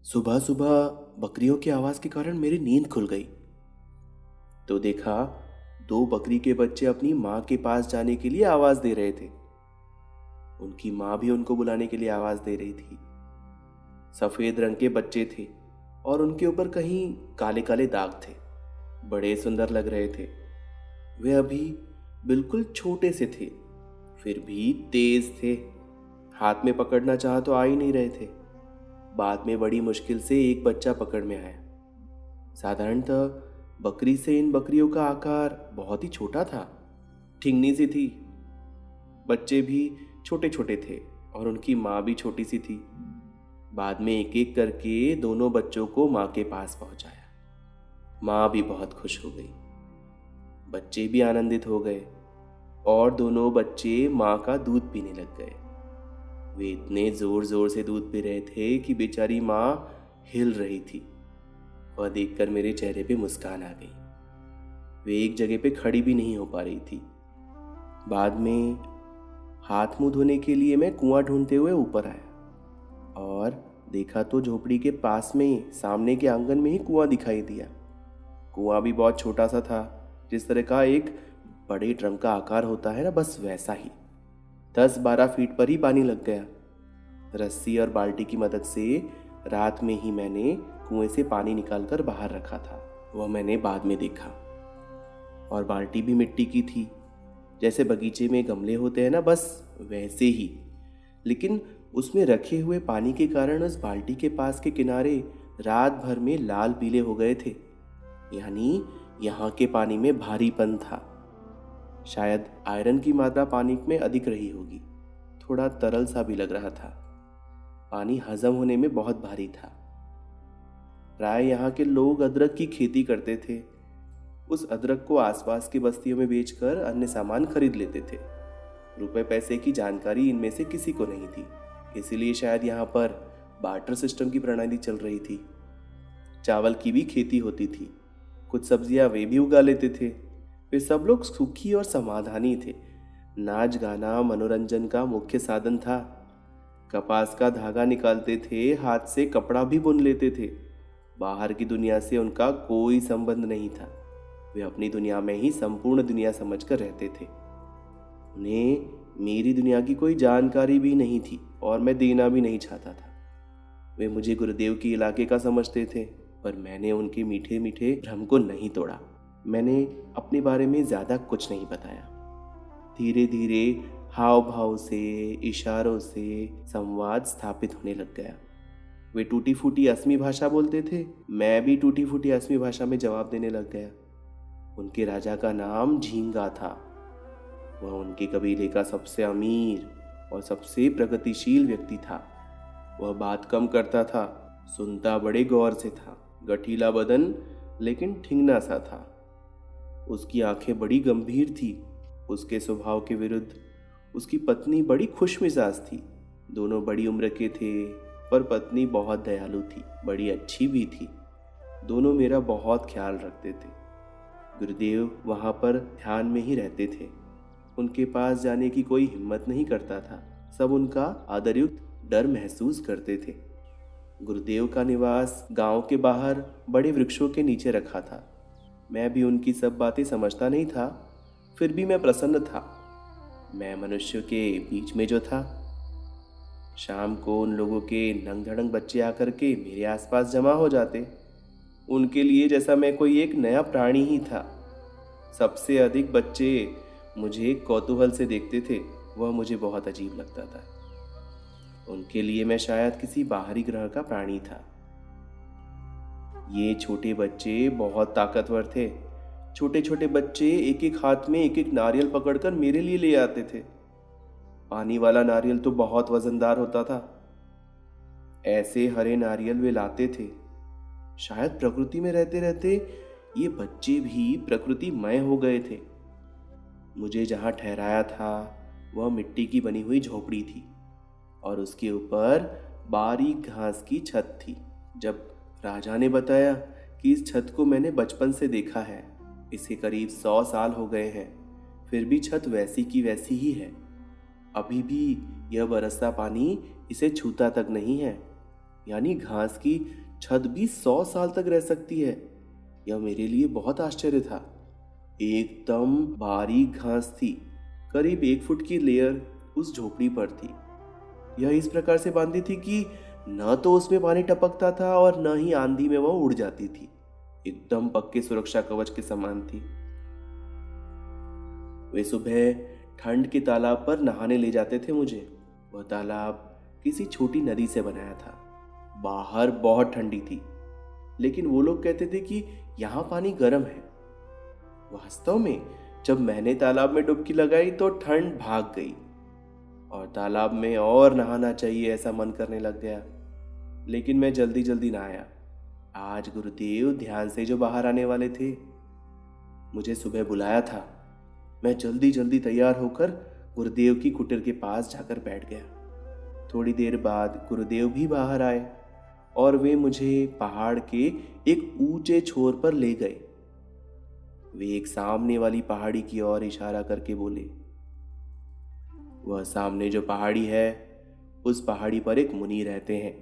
सुबह सुबह बकरियों की आवाज के कारण मेरी नींद खुल गई। तो देखा, दो बकरी के बच्चे अपनी माँ के पास जाने के लिए आवाज दे रहे थे। उनकी माँ भी उनको बुलाने के लिए आवाज दे रही थी। सफेद रंग के बच्चे थे और उनके ऊपर कहीं काले काले दाग थे। बड़े सुंदर लग रहे थे। वे अभी बिल्कुल छोटे से थे, फिर भी तेज थे। हाथ में पकड़ना चाहा तो आ ही नहीं रहे थे। बाद में बड़ी मुश्किल से एक बच्चा पकड़ में आया। साधारणतः बकरी से इन बकरियों का आकार बहुत ही छोटा था, ठिंगनी सी थी। बच्चे भी छोटे छोटे थे और उनकी माँ भी छोटी सी थी। बाद में एक एक करके दोनों बच्चों को माँ के पास पहुंचाया। माँ भी बहुत खुश हो गई, बच्चे भी आनंदित हो गए और दोनों बच्चे माँ का दूध पीने लग गए। वे इतने जोर जोर से दूध पी रहे थे कि बेचारी माँ हिल रही थी। वह देखकर मेरे चेहरे पे मुस्कान आ गई। वे एक जगह पे खड़ी भी नहीं हो पा रही थी। बाद में हाथ मुंह धोने के लिए मैं कुआं ढूंढते हुए ऊपर आया और देखा तो झोपड़ी के पास में ही सामने के आंगन में ही कुआं दिखाई दिया। कुआं भी बहुत छोटा सा था, जिस तरह का एक बड़े ड्रम का आकार होता है ना, बस वैसा ही। 10-12 फीट पर ही पानी लग गया। रस्सी और बाल्टी की मदद से रात में ही मैंने कुएं से पानी निकालकर बाहर रखा था। वह मैंने बाद में देखा। और बाल्टी भी मिट्टी की थी, जैसे बगीचे में गमले होते हैं ना, बस वैसे ही। लेकिन उसमें रखे हुए पानी के कारण उस बाल्टी के पास के किनारे रात भर में लाल पीले हो गए थे। यानी यहाँ के पानी में भारीपन था। शायद आयरन की मात्रा पानी में अधिक रही होगी। थोड़ा तरल सा भी लग रहा था। पानी हजम होने में बहुत भारी था। प्राय यहाँ के लोग अदरक की खेती करते थे। उस अदरक को आसपास की बस्तियों में बेचकर अन्य सामान खरीद लेते थे। रुपए पैसे की जानकारी इनमें से किसी को नहीं थी, इसीलिए शायद यहाँ पर बार्टर सिस्टम की प्रणाली चल रही थी। चावल की भी खेती होती थी, कुछ सब्जियां वे भी उगा लेते थे। वे सब लोग सुखी और समाधानी थे। नाच गाना मनोरंजन का मुख्य साधन था। कपास का धागा निकालते थे, हाथ से कपड़ा भी बुन लेते थे। बाहर की दुनिया से उनका कोई संबंध नहीं था। वे अपनी दुनिया में ही संपूर्ण दुनिया समझकर रहते थे। उन्हें मेरी दुनिया की कोई जानकारी भी नहीं थी और मैं देना भी नहीं चाहता था। वे मुझे गुरुदेव के इलाके का समझते थे, पर मैंने उनके मीठे मीठे भ्रम को नहीं तोड़ा। मैंने अपने बारे में ज़्यादा कुछ नहीं बताया। धीरे धीरे हाव भाव से, इशारों से संवाद स्थापित होने लग गया। वे टूटी फूटी असमी भाषा बोलते थे, मैं भी टूटी फूटी असमी भाषा में जवाब देने लग गया। उनके राजा का नाम झींगा था। वह उनके कबीले का सबसे अमीर और सबसे प्रगतिशील व्यक्ति था। वह बात कम करता था, सुनता बड़े गौर से था। गठीला बदन लेकिन ठिंगना सा था। उसकी आंखें बड़ी गंभीर थी। उसके स्वभाव के विरुद्ध उसकी पत्नी बड़ी खुशमिजाज थी। दोनों बड़ी उम्र के थे, पर पत्नी बहुत दयालु थी, बड़ी अच्छी भी थी। दोनों मेरा बहुत ख्याल रखते थे। गुरुदेव वहाँ पर ध्यान में ही रहते थे। उनके पास जाने की कोई हिम्मत नहीं करता था। सब उनका आदरयुक्त डर महसूस करते थे। गुरुदेव का निवास गांव के बाहर बड़े वृक्षों के नीचे रखा था। मैं भी उनकी सब बातें समझता नहीं था, फिर भी मैं प्रसन्न था। मैं मनुष्यों के बीच में जो था। शाम को उन लोगों के नंग धड़ंग बच्चे आकर के मेरे आसपास जमा हो जाते। उनके लिए जैसा मैं कोई एक नया प्राणी ही था। सबसे अधिक बच्चे मुझे कौतूहल से देखते थे। वह मुझे बहुत अजीब लगता था। उनके लिए मैं शायद किसी बाहरी ग्रह का प्राणी था। ये छोटे बच्चे बहुत ताकतवर थे। छोटे छोटे बच्चे एक एक हाथ में एक एक नारियल पकड़कर मेरे लिए ले आते थे। पानी वाला नारियल तो बहुत वजनदार होता था। ऐसे हरे नारियल वे लाते थे। शायद प्रकृति में रहते रहते ये बच्चे भी प्रकृतिमय हो गए थे। मुझे जहाँ ठहराया था वह मिट्टी की बनी हुई झोपड़ी थी और उसके ऊपर बारीक घास की छत थी। जब राजा ने बताया कि इस छत को मैंने बचपन से देखा है, इसे करीब 100 साल हो गए हैं, फिर भी छत वैसी की वैसी ही है। अभी भी यह बरसता पानी इसे छूता तक नहीं है। यानी घास की छत भी 100 साल तक रह सकती है। यह मेरे लिए बहुत आश्चर्य था। एकदम बारीक घास थी, करीब 1 फुट की लेयर उस झोपड़ी पर थी। यह इस प्रकार से बांधी थी कि न तो उसमें पानी टपकता था और न ही आंधी में वह उड़ जाती थी। एकदम पक्के सुरक्षा कवच के समान थी। वे सुबह ठंड के तालाब पर नहाने ले जाते थे मुझे। वह तालाब किसी छोटी नदी से बनाया था। बाहर बहुत ठंडी थी, लेकिन वो लोग कहते थे कि यहाँ पानी गर्म है। वास्तव में जब मैंने तालाब में डुबकी लगाई तो ठंड भाग गई और तालाब में और नहाना चाहिए ऐसा मन करने लग गया। लेकिन मैं जल्दी जल्दी नहाया। आज गुरुदेव ध्यान से जो बाहर आने वाले थे, मुझे सुबह बुलाया था। मैं जल्दी जल्दी तैयार होकर गुरुदेव की कुटीर के पास जाकर बैठ गया। थोड़ी देर बाद गुरुदेव भी बाहर आए और वे मुझे पहाड़ के एक ऊंचे छोर पर ले गए। वे एक सामने वाली पहाड़ी की ओर इशारा करके बोले, वह सामने जो पहाड़ी है, उस पहाड़ी पर एक मुनि रहते हैं।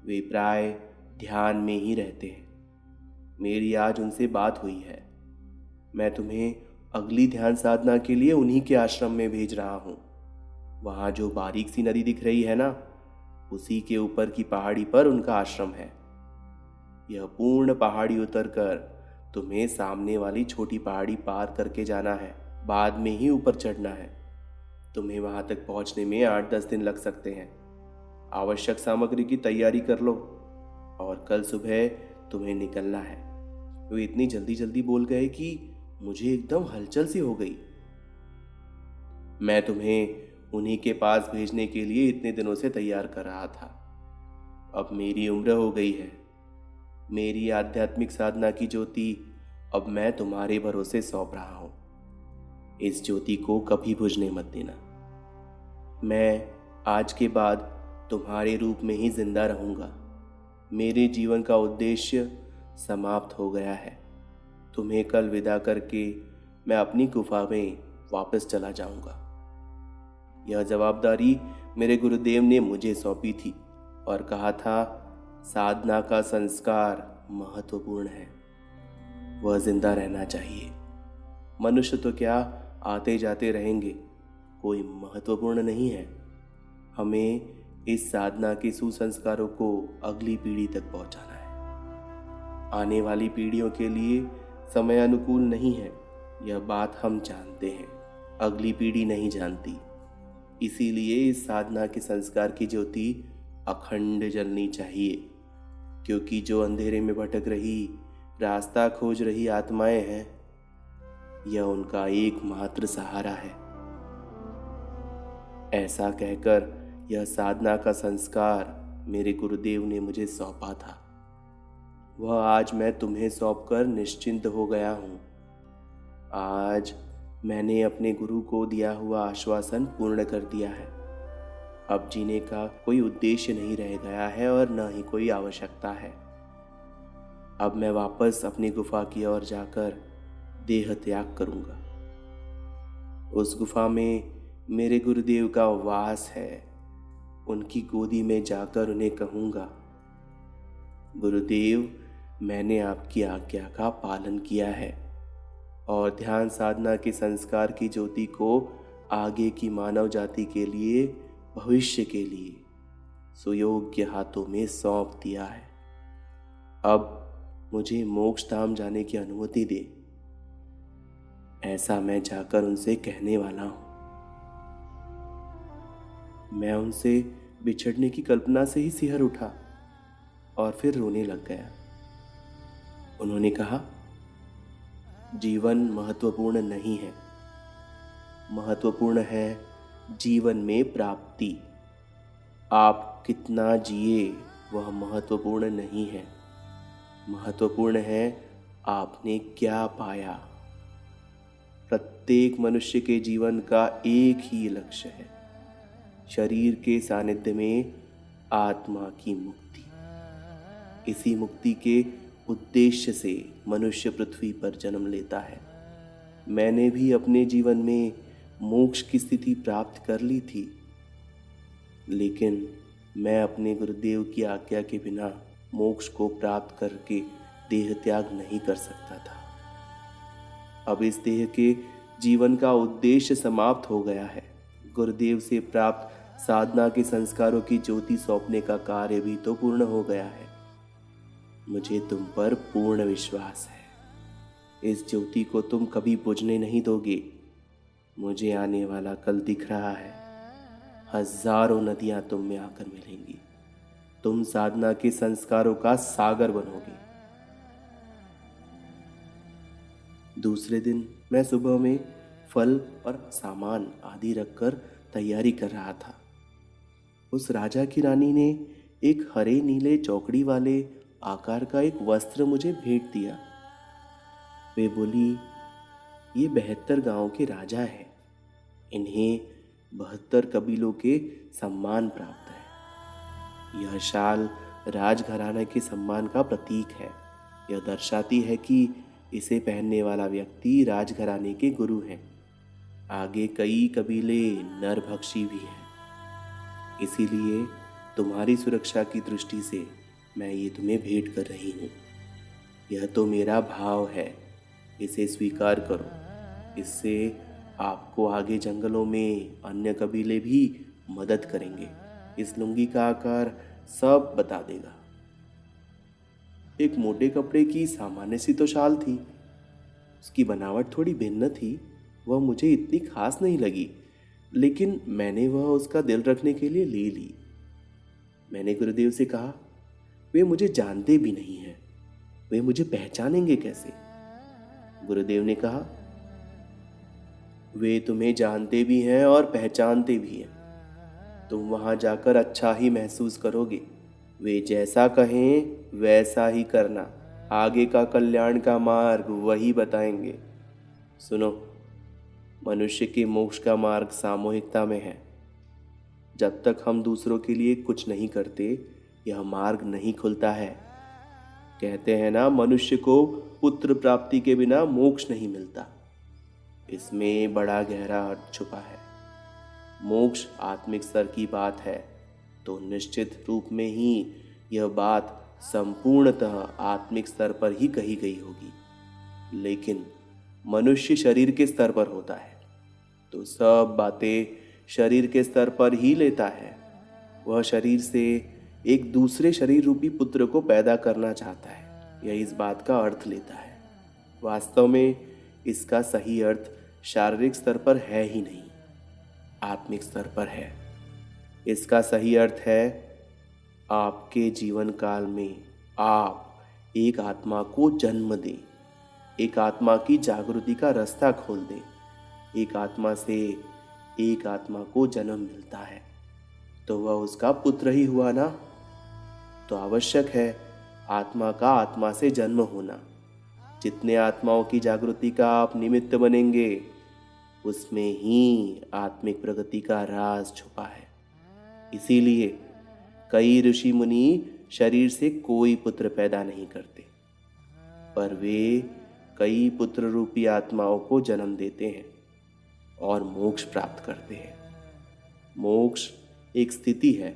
वे प्राय ध्यान में ही रहते हैं। मेरी आज उनसे बात हुई है। मैं तुम्हें अगली ध्यान साधना के लिए उन्हीं के आश्रम में भेज रहा हूँ। वहाँ जो बारीक सी नदी दिख रही है ना, उसी के ऊपर की पहाड़ी पर उनका आश्रम है। यह पूर्ण पहाड़ी उतरकर तुम्हें सामने वाली छोटी पहाड़ी पार करके जाना है। बाद में ही ऊपर चढ़ना है। तुम्हें वहां तक पहुंचने में 8-10 दिन लग सकते हैं। आवश्यक सामग्री की तैयारी कर लो और कल सुबह तुम्हें निकलना है। वे इतनी जल्दी जल्दी बोल गए कि मुझे एकदम हलचल सी हो गई। मैं तुम्हें उन्हीं के पास भेजने के लिए इतने दिनों से तैयार कर रहा था। अब मेरी उम्र हो गई है। मेरी आध्यात्मिक साधना की ज्योति अब मैं तुम्हारे भरोसे सौंप रहा हूं। इस ज्योति को कभी बुझने मत देना। मैं आज के बाद तुम्हारे रूप में ही जिंदा रहूंगा। मेरे जीवन का उद्देश्य समाप्त हो गया है। तुम्हें कल विदा करके मैं अपनी गुफा में वापस चला जाऊंगा। यह जवाबदारी मेरे गुरुदेव ने मुझे सौंपी थी और कहा था, साधना का संस्कार महत्वपूर्ण है। वह जिंदा रहना चाहिए। मनुष्य तो क्या आते जाते रहेंगे, कोई महत्वपूर्ण नहीं है। हमें इस साधना के सुसंस्कारों को अगली पीढ़ी तक पहुंचाना है। आने वाली पीढ़ियों के लिए समय अनुकूल नहीं है, यह बात हम जानते हैं। अगली पीढ़ी नहीं जानती। इसीलिए इस साधना के संस्कार की ज्योति अखंड जलनी चाहिए, क्योंकि जो अंधेरे में भटक रही, रास्ता खोज रही आत्माएं हैं, यह उनका एकमात्र सहारा है। ऐसा कहकर यह साधना का संस्कार मेरे गुरुदेव ने मुझे सौंपा था। वह आज मैं तुम्हें सौंपकर निश्चिंत हो गया हूं। आज मैंने अपने गुरु को दिया हुआ आश्वासन पूर्ण कर दिया है। अब जीने का कोई उद्देश्य नहीं रह गया है और न ही कोई आवश्यकता है। अब मैं वापस अपनी गुफा की ओर जाकर देह त्याग करूंगा। उस गुफा में मेरे गुरुदेव का वास है। उनकी गोदी में जाकर उन्हें कहूंगा, गुरुदेव, मैंने आपकी आज्ञा का पालन किया है और ध्यान साधना के संस्कार की ज्योति को आगे की मानव जाति के लिए, भविष्य के लिए सुयोग्य हाथों में सौंप दिया है। अब मुझे मोक्ष धाम जाने की अनुमति दे। ऐसा मैं जाकर उनसे कहने वाला हूं। मैं उनसे बिछड़ने की कल्पना से ही सिहर उठा और फिर रोने लग गया। उन्होंने कहा, जीवन महत्वपूर्ण नहीं है, महत्वपूर्ण है जीवन में प्राप्ति। आप कितना जिए वह महत्वपूर्ण नहीं है, महत्वपूर्ण है आपने क्या पाया। प्रत्येक मनुष्य के जीवन का एक ही लक्ष्य है, शरीर के सानिध्य में आत्मा की मुक्ति। इसी मुक्ति के उद्देश्य से मनुष्य पृथ्वी पर जन्म लेता है। मैंने भी अपने जीवन में मोक्ष की स्थिति प्राप्त कर ली थी, लेकिन मैं अपने गुरुदेव की आज्ञा के बिना मोक्ष को प्राप्त करके देह त्याग नहीं कर सकता था। अब इस देह के जीवन का उद्देश्य समाप्त हो गया है। गुरुदेव से प्राप्त साधना के संस्कारों की ज्योति सौंपने का कार्य भी तो पूर्ण हो गया है। मुझे तुम पर पूर्ण विश्वास है। इस ज्योति को तुम कभी बुझने नहीं दोगे। मुझे आने वाला कल दिख रहा है। हजारों नदियां तुम में आकर मिलेंगी। तुम साधना के संस्कारों का सागर बनोगे। दूसरे दिन मैं सुबह में फल और सामान आदि रखकर तैयारी कर रहा था। उस राजा की रानी ने एक हरे नीले चौकड़ी वाले आकार का एक वस्त्र मुझे भेंट दिया। वे बोली, ये 72 गांव के राजा हैं। इन्हें 72 कबीलों के सम्मान प्राप्त है। यह शाल राजघराने के सम्मान का प्रतीक है। यह दर्शाती है कि इसे पहनने वाला व्यक्ति राजघराने के गुरु हैं। आगे कई कबीले नरभक्षी भी हैं। इसीलिए तुम्हारी सुरक्षा की दृष्टि से मैं ये तुम्हें भेंट कर रही हूँ। यह तो मेरा भाव है, इसे स्वीकार करो। इससे आपको आगे जंगलों में अन्य कबीले भी मदद करेंगे। इस लुंगी का आकार सब बता देगा। एक मोटे कपड़े की सामान्य सी तो शाल थी। उसकी बनावट थोड़ी भिन्न थी। वह मुझे इतनी खास नहीं लगी, लेकिन मैंने वह उसका दिल रखने के लिए ले ली। मैंने गुरुदेव से कहा, वे मुझे जानते भी नहीं हैं, वे मुझे पहचानेंगे कैसे? गुरुदेव ने कहा, वे तुम्हें जानते भी हैं और पहचानते भी हैं। तुम वहां जाकर अच्छा ही महसूस करोगे। वे जैसा कहें वैसा ही करना। आगे का कल्याण का मार्ग वही बताएंगे। सुनो, मनुष्य के मोक्ष का मार्ग सामूहिकता में है। जब तक हम दूसरों के लिए कुछ नहीं करते, यह मार्ग नहीं खुलता है। कहते हैं ना, मनुष्य को पुत्र प्राप्ति के बिना मोक्ष नहीं मिलता। इसमें बड़ा गहरा अर्थ छुपा है। मोक्ष आत्मिक स्तर की बात है, तो निश्चित रूप में ही यह बात संपूर्णतः आत्मिक स्तर पर ही कही गई होगी। लेकिन मनुष्य शरीर के स्तर पर होता है, तो सब बातें शरीर के स्तर पर ही लेता है। वह शरीर से एक दूसरे शरीर रूपी पुत्र को पैदा करना चाहता है, यह इस बात का अर्थ लेता है। वास्तव में इसका सही अर्थ शारीरिक स्तर पर है ही नहीं, आत्मिक स्तर पर है। इसका सही अर्थ है, आपके जीवन काल में आप एक आत्मा को जन्म दें, एक आत्मा की जागृति का रास्ता खोल दें। एक आत्मा से एक आत्मा को जन्म मिलता है, तो वह उसका पुत्र ही हुआ ना। तो आवश्यक है आत्मा का आत्मा से जन्म होना। जितने आत्माओं की जागृति का आप निमित्त बनेंगे, उसमें ही आत्मिक प्रगति का राज छुपा है। इसीलिए कई ऋषि मुनि शरीर से कोई पुत्र पैदा नहीं करते, पर वे कई पुत्र रूपी आत्माओं को जन्म देते हैं और मोक्ष प्राप्त करते हैं। मोक्ष एक स्थिति है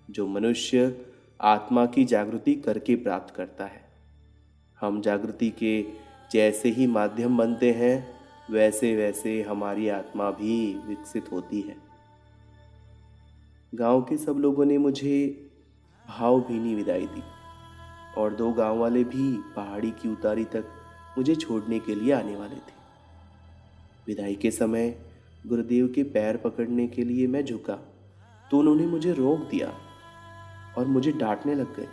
जो मनुष्य आत्मा की जागृति करके प्राप्त करता है। हम जागृति के जैसे ही माध्यम बनते हैं, वैसे वैसे हमारी आत्मा भी विकसित होती है। गांव के सब लोगों ने मुझे भावभीनी विदाई दी और 2 गांव वाले भी पहाड़ी की उतारी तक मुझे छोड़ने के लिए आने वाले थे। विदाई के समय गुरुदेव के पैर पकड़ने के लिए मैं झुका, तो उन्होंने मुझे रोक दिया और मुझे डांटने लग गए।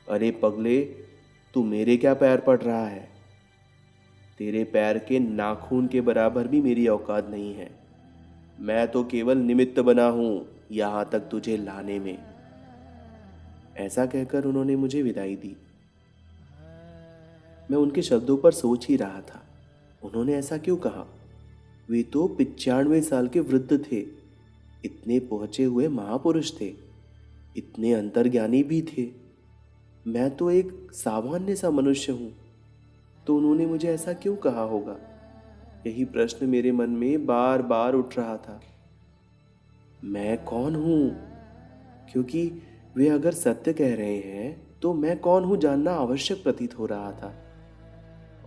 अरे पगले, तू मेरे क्या पैर पड़ रहा है? तेरे पैर के नाखून के बराबर भी मेरी औकात नहीं है। मैं तो केवल निमित्त बना हूं यहां तक तुझे लाने में। ऐसा कहकर उन्होंने मुझे विदाई दी। मैं उनके शब्दों पर सोच ही रहा था। उन्होंने ऐसा क्यों कहा? वे तो 95 साल के वृद्ध थे, इतने पहुंचे हुए महापुरुष थे, इतने अंतर्ज्ञानी भी थे। मैं तो एक सामान्य सा मनुष्य हूं, तो उन्होंने मुझे ऐसा क्यों कहा होगा? यही प्रश्न मेरे मन में बार बार उठ रहा था। मैं कौन हूँ, क्योंकि वे अगर सत्य कह रहे हैं तो मैं कौन हूँ जानना आवश्यक प्रतीत हो रहा था।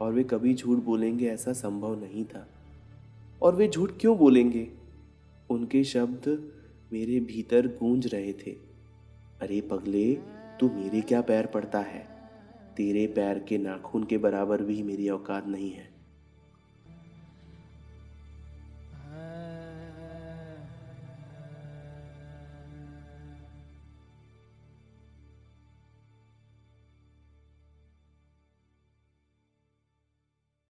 और वे कभी झूठ बोलेंगे ऐसा संभव नहीं था। और वे झूठ क्यों बोलेंगे? उनके शब्द मेरे भीतर गूंज रहे थे। अरे पगले, तू मेरे क्या पैर पड़ता है? तेरे पैर के नाखून के बराबर भी मेरी औकात नहीं है।